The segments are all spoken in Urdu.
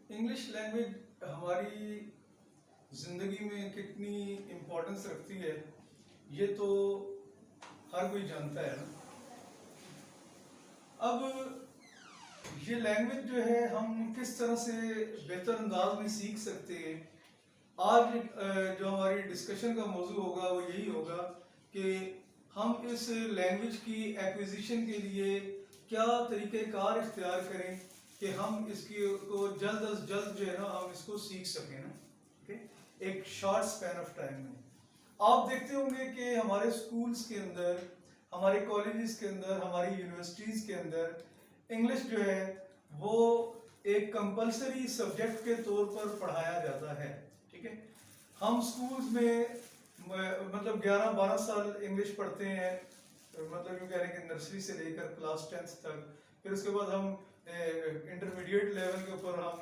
انگلش لینگویج ہماری زندگی میں کتنی امپورٹنس رکھتی ہے یہ تو ہر کوئی جانتا ہے نا. اب یہ لینگویج جو ہے ہم کس طرح سے بہتر انداز میں سیکھ سکتے ہیں. آج جو ہماری ڈسکشن کا موضوع ہوگا وہ یہی ہوگا کہ ہم اس لینگویج کی ایکویزیشن کے لیے کیا طریقہ کار اختیار کریں کہ ہم اس کی کو جلد از جلد جو ہے نا ہم اس کو سیکھ سکیں نا. ایک شارٹ سپین آف ٹائم میں آپ دیکھتے ہوں گے کہ ہمارے اسکولس کے اندر، ہمارے کالجز کے اندر، ہماری یونیورسٹیز کے اندر انگلش جو ہے وہ ایک کمپلسری سبجیکٹ کے طور پر پڑھایا جاتا ہے. ٹھیک ہے، ہم اسکولس میں مطلب 11-12 سال انگلش پڑھتے ہیں، مطلب یوں کہہ رہے ہیں کہ نرسری سے لے کر کلاس 10 تک. پھر اس کے بعد ہم انٹرمیڈیٹ لیول کے اوپر ہم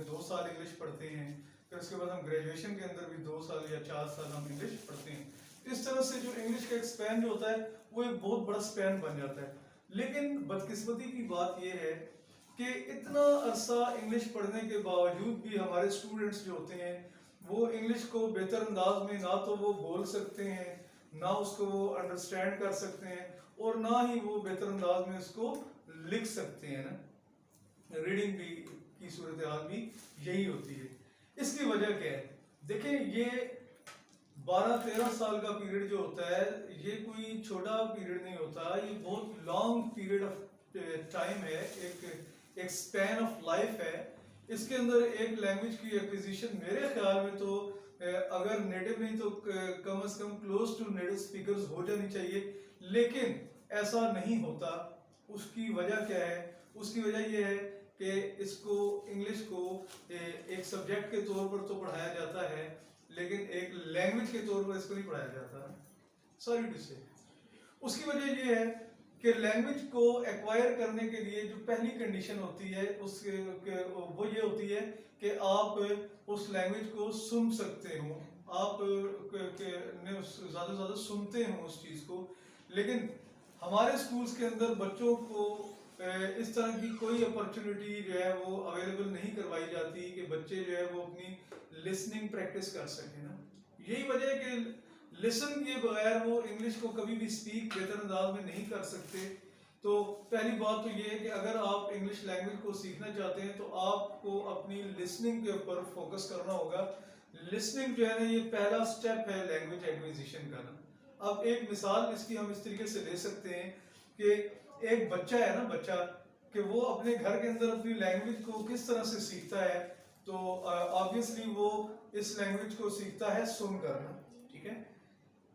2 سال انگلش پڑھتے ہیں. پھر اس کے بعد ہم گریجویشن کے اندر بھی 2 سال یا 4 سال ہم انگلش پڑھتے ہیں. اس طرح سے جو انگلش کا ایک سپین جو ہوتا ہے وہ ایک بہت بڑا سپین بن جاتا ہے. لیکن بدقسمتی کی بات یہ ہے کہ اتنا عرصہ انگلش پڑھنے کے باوجود بھی ہمارے اسٹوڈنٹس جو ہوتے ہیں وہ انگلش کو بہتر انداز میں نہ تو وہ بول سکتے ہیں، نہ اس کو وہ انڈرسٹینڈ کر سکتے ہیں، اور نہ ہی وہ بہتر انداز میں اس کو لکھ سکتے ہیں نا. ریڈنگ کی صورتحال بھی یہی ہوتی ہے. اس کی وجہ کیا ہے؟ دیکھیں، یہ 12-13 سال کا پیریڈ جو ہوتا ہے یہ کوئی چھوٹا پیریڈ نہیں ہوتا، یہ بہت لانگ پیریڈ آف ٹائم ہے، ایک سپین آف لائف ہے. اس کے اندر ایک لینگویج کی ایکویزیشن میرے خیال میں تو اگر نیٹو نہیں تو کم از کم کلوز ٹو نیٹو اسپیکرز ہو جانی چاہیے. لیکن ایسا نہیں ہوتا. اس کی وجہ کیا ہے؟ اس کی وجہ یہ ہے کہ اس کو انگلش کو ایک سبجیکٹ کے طور پر تو پڑھایا جاتا ہے لیکن ایک لینگویج کے طور پر اس کو نہیں پڑھایا جاتا. سوری ٹو سے. اس کی وجہ یہ ہے کہ لینگویج کو ایکوائر کرنے کے لیے جو پہلی کنڈیشن ہوتی ہے وہ یہ ہوتی ہے کہ آپ اس لینگویج کو سن سکتے ہوں، آپ زیادہ سے زیادہ سنتے ہوں اس چیز کو. لیکن ہمارے اسکولس کے اندر بچوں کو اس طرح کی کوئی اپرچونٹی جو ہے وہ اویلیبل نہیں کروائی جاتی کہ بچے جو ہے وہ اپنی لسننگ پریکٹس کر سکیں نا. یہی وجہ ہے کہ لسن کے بغیر وہ انگلش کو کبھی بھی سپیک بہتر انداز میں نہیں کر سکتے. تو پہلی بات تو یہ ہے کہ اگر آپ انگلش لینگویج کو سیکھنا چاہتے ہیں تو آپ کو اپنی لسننگ کے اوپر فوکس کرنا ہوگا. لسننگ جو ہے نا یہ پہلا سٹیپ ہے لینگویج ایکویزیشن کا نا. اب ایک مثال اس کی ہم اس طریقے سے لے سکتے ہیں کہ ایک بچہ ہے نا، بچہ کہ وہ اپنے گھر کے اندر اپنی لینگویج کو کس طرح سے سیکھتا ہے. تو آبویسلی وہ اس لینگویج کو سیکھتا ہے سن کر نا. ٹھیک ہے،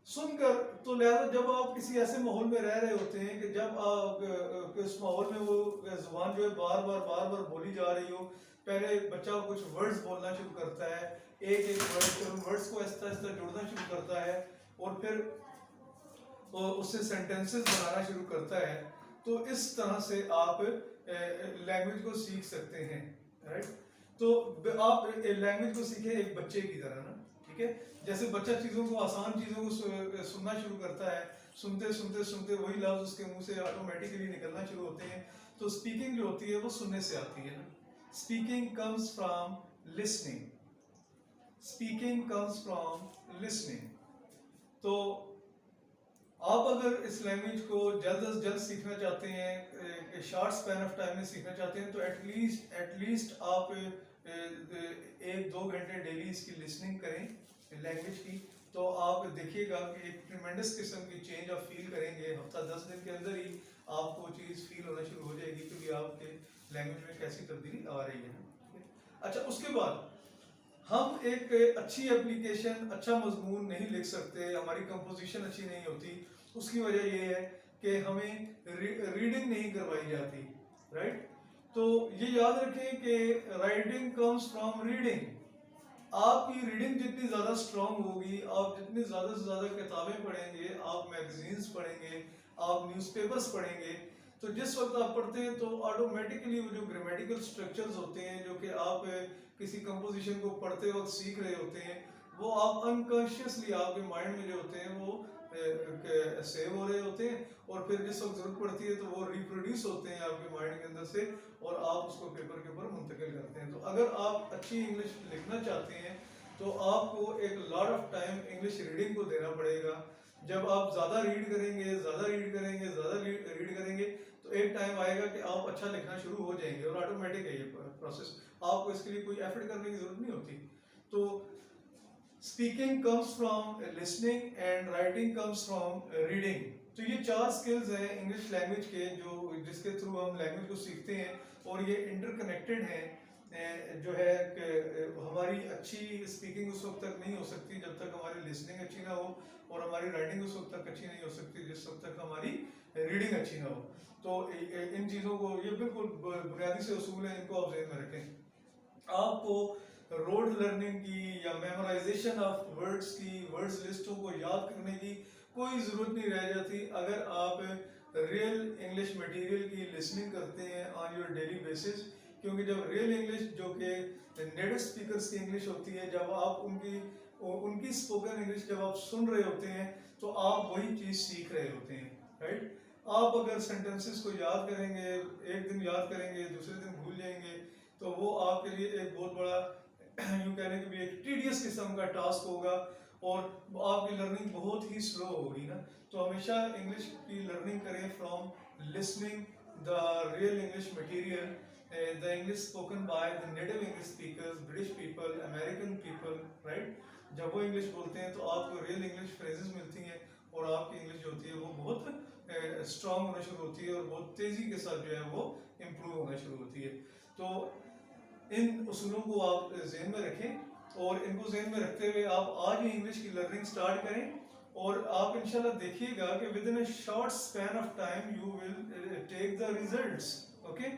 سن کر. تو لہٰذا جب آپ کسی ایسے ماحول میں رہ رہے ہوتے ہیں کہ جب آپ اس ماحول میں وہ زبان جو ہے بار بار بولی جا رہی ہو، پہلے بچہ کچھ ورڈز بولنا شروع کرتا ہے، ایک ورڈز کو آہستہ آہستہ جوڑنا شروع کرتا ہے اور پھر اس سے سینٹینسز بنانا شروع کرتا ہے. تو اس طرح سے آپ لینگویج کو سیکھ سکتے ہیں. رائٹ؟ تو آپ لینگویج کو سیکھیں ایک بچے کی طرح نا. ٹھیک ہے، جیسے بچہ چیزوں کو، آسان چیزوں کو سننا شروع کرتا ہے، سنتے وہی لفظ اس کے منہ سے آٹومیٹکلی نکلنا شروع ہوتے ہیں. تو اسپیکنگ جو ہوتی ہے وہ سننے سے آتی ہے نا. Speaking comes from listening. Speaking comes from listening. تو آپ اگر اس لینگویج کو جلد از جلد سیکھنا چاہتے ہیں، شارٹ سپین آف ٹائم میں سیکھنا چاہتے ہیں، تو ایٹ لیسٹ آپ 1-2 گھنٹے ڈیلی اس کی لسننگ کریں لینگویج کی. تو آپ دیکھیے گا کہ ایک ٹریمنڈس قسم کی چینج آپ فیل کریں گے. ہفتہ 10 دن کے اندر ہی آپ کو چیز فیل ہونا شروع ہو جائے گی کہ آپ کے لینگویج میں کیسی تبدیلی آ رہی ہے. اچھا، اس کے بعد ہم ایک اچھی اپلیکیشن، اچھا مضمون نہیں لکھ سکتے، ہماری کمپوزیشن اچھی نہیں ہوتی. اس کی وجہ یہ ہے کہ ہمیں ریڈنگ نہیں کروائی جاتی. رائٹ؟ تو یہ یاد رکھیں کہ رائٹنگ کمز فرام ریڈنگ. آپ کی ریڈنگ جتنی زیادہ اسٹرانگ ہوگی، آپ جتنی زیادہ سے زیادہ کتابیں پڑھیں گے، آپ میگزینس پڑھیں گے، آپ نیوز پیپرز پڑھیں گے، تو جس وقت آپ پڑھتے ہیں تو آٹومیٹکلی وہ جو گرامیٹیکل سٹرکچرز ہوتے ہیں جو کہ آپ کسی کمپوزیشن کو پڑھتے وقت سیکھ رہے ہوتے ہیں، وہ آپ انکانشیسلی آپ کے مائنڈ میں جو ہوتے ہیں وہ سیو ہو رہے ہوتے ہیں اور پھر جس وقت ضرورت پڑتی ہے تو وہ ریپروڈیوس ہوتے ہیں آپ کے مائنڈ کے اندر سے اور آپ اس کو پیپر کے اوپر منتقل کرتے ہیں. تو اگر آپ اچھی انگلش لکھنا چاہتے ہیں تو آپ کو ایک lot of time English reading کو دینا پڑے گا. جب آپ زیادہ ریڈ کریں گے تو ایک ٹائم آئے گا کہ آپ اچھا لکھنا شروع ہو جائیں گے اور آٹومیٹک ہے یہ پروسیس, آپ کو اس کے لیے کوئی ایفرٹ کرنے کی ضرورت نہیں ہوتی. تو speaking comes from listening and writing comes from reading. تو یہ 4 سکلز ہیں انگلش لینگویج کے جو جس کے تھرو ہم لینگویج کو سیکھتے ہیں اور یہ انٹر کنیکٹڈ ہیں. جو ہے کہ ہماری اچھی اسپیکنگ اس وقت تک نہیں ہو سکتی جب تک ہماری لسننگ اچھی نہ ہو اور ہماری رائٹنگ اس وقت تک اچھی نہیں ہو سکتی جس وقت تک ہماری ریڈنگ اچھی نہ ہو. تو ان چیزوں کو یہ بالکل بنیادی سے اصول ہیں, ان کو آپ ذہن میں رکھیں. آپ کو روڈ لرننگ کی یا میمورائزیشن آف ورڈز کی, ورڈز لسٹوں کو یاد کرنے کی کوئی ضرورت نہیں رہ جاتی اگر آپ ریئل انگلش مٹیریل کی لسننگ کرتے ہیں آن یور ڈیلی بیسس. کیونکہ جب ریئل انگلش جو کہ نیٹو اسپیکرس کی انگلش ہوتی ہے, جب آپ ان کی اسپوکن انگلش جب آپ سن رہے ہوتے ہیں تو آپ وہی چیز سیکھ رہے ہوتے ہیں, رائٹ. آپ اگر سینٹنسز کو یاد کریں گے, ایک دن یاد کریں گے, دوسرے دن بھول جائیں گے, تو وہ آپ کے لیے ایک بہت بڑا یوں کہنے کہ بھی ایک ٹیڈیس قسم کا ٹاسک ہوگا اور آپ کی لرننگ بہت ہی سلو ہوگی نا. تو ہمیشہ انگلش کی لرننگ کریں from listening the real English material, the English spoken by the native English speakers, British people, American people, right. جب وہ انگلش بولتے ہیں تو آپ کو ریئل انگلش فریزز ملتی ہیں اور آپ کی انگلش جو ہوتی ہے وہ بہت اسٹرانگ ہونا شروع ہوتی ہے اور بہت تیزی کے ساتھ جو ہے وہ امپروو ہونا شروع ہوتی ہے. تو ان اصولوں کو آپ ذہن میں رکھیں اور ان کو ذہن میں رکھتے ہوئے آپ آج ہی انگلش کی لرننگ سٹارٹ کریں اور آپ انشاءاللہ دیکھیے گا کہ with in a short span of time you will take the results. Okay,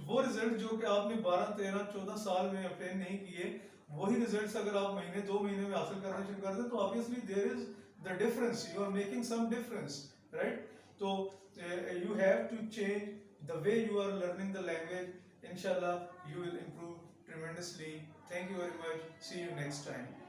وہ رزلٹ جو کہ آپ نے 12, 13, 14 سال میں اپٹین نہیں کیے, وہی ریزلٹس اگر آپ مہینے 2 مہینے میں حاصل کرنا شروع کر دیں تو obviously there is the difference, you are making some difference, right. تو you have to change the way you are learning the language. Inshallah you will improve tremendously. Thank you very much. See you next time.